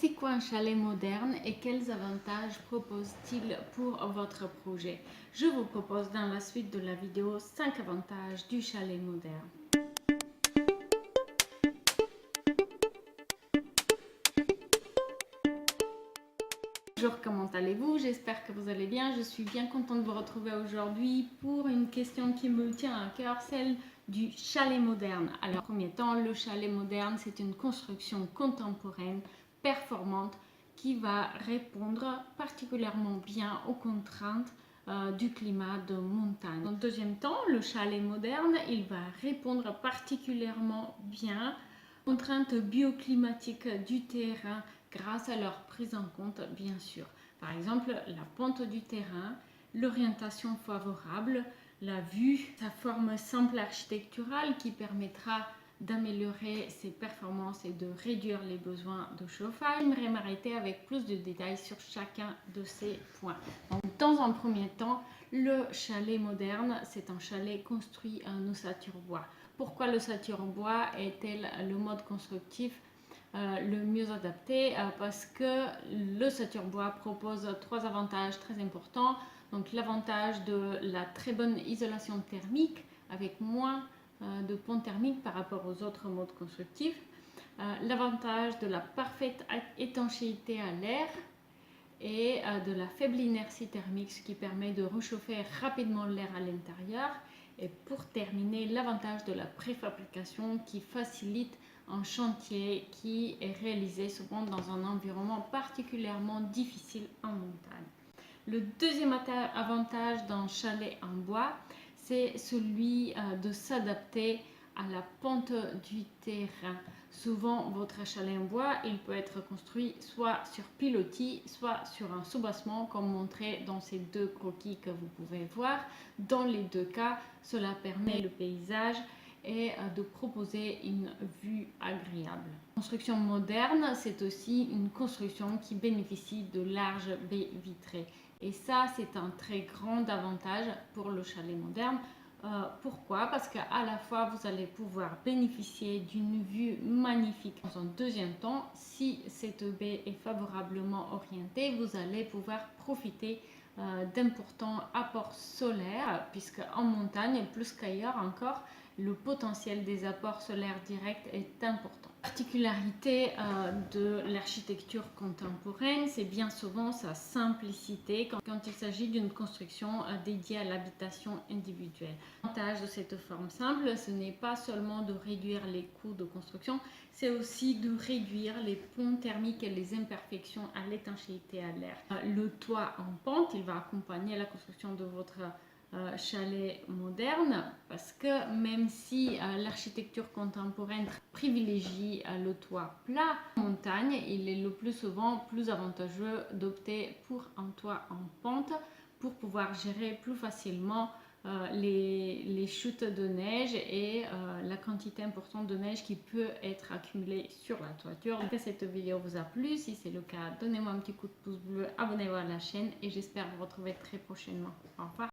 C'est quoi un chalet moderne et quels avantages propose-t-il pour votre projet? Je vous propose dans la suite de la vidéo 5 avantages du chalet moderne. Bonjour, comment allez-vous? J'espère que vous allez bien. Je suis bien contente de vous retrouver aujourd'hui pour une question qui me tient à cœur, celle du chalet moderne. Alors, en premier temps, le chalet moderne, c'est une construction contemporaine, performante, qui va répondre particulièrement bien aux contraintes du climat de montagne. En deuxième temps, le chalet moderne, il va répondre particulièrement bien aux contraintes bioclimatiques du terrain grâce à leur prise en compte, bien sûr. Par exemple, la pente du terrain, l'orientation favorable, la vue, sa forme simple architecturale qui permettra d'améliorer ses performances et de réduire les besoins de chauffage. J'aimerais m'arrêter avec plus de détails sur chacun de ces points. Donc, dans un premier temps, le chalet moderne, c'est un chalet construit en ossature bois. Pourquoi l'ossature bois est-elle le mode constructif le mieux adapté? Parce que l'ossature bois propose 3 avantages très importants. Donc l'avantage de la très bonne isolation thermique avec moins de pont thermique par rapport aux autres modes constructifs, l'avantage de la parfaite étanchéité à l'air et de la faible inertie thermique, ce qui permet de réchauffer rapidement l'air à l'intérieur. Et pour terminer, l'avantage de la préfabrication qui facilite un chantier qui est réalisé souvent dans un environnement particulièrement difficile en montagne. Le deuxième avantage d'un chalet en bois, c'est celui de s'adapter à la pente du terrain. Souvent, votre chalet en bois, il peut être construit soit sur pilotis, soit sur un soubassement, comme montré dans ces 2 croquis que vous pouvez voir. Dans les 2 cas, cela permet le paysage et de proposer une vue agréable. La construction moderne, c'est aussi une construction qui bénéficie de larges baies vitrées. Et ça, c'est un très grand avantage pour le chalet moderne. Pourquoi? Parce qu'à la fois, vous allez pouvoir bénéficier d'une vue magnifique. Dans un deuxième temps, si cette baie est favorablement orientée, vous allez pouvoir profiter d'importants apports solaires, puisque en montagne, plus qu'ailleurs encore, le potentiel des apports solaires directs est important. La particularité de l'architecture contemporaine, c'est bien souvent sa simplicité quand il s'agit d'une construction dédiée à l'habitation individuelle. L'avantage de cette forme simple, ce n'est pas seulement de réduire les coûts de construction, c'est aussi de réduire les ponts thermiques et les imperfections à l'étanchéité à l'air. Le toit en pente, il va accompagner la construction de votre chalet moderne, parce que même si l'architecture contemporaine privilégie le toit plat, en montagne, il est le plus souvent plus avantageux d'opter pour un toit en pente pour pouvoir gérer plus facilement les chutes de neige et la quantité importante de neige qui peut être accumulée sur la toiture. J'espère que cette vidéo vous a plu. Si c'est le cas, donnez-moi un petit coup de pouce bleu, abonnez-vous à la chaîne et j'espère vous retrouver très prochainement. Au revoir.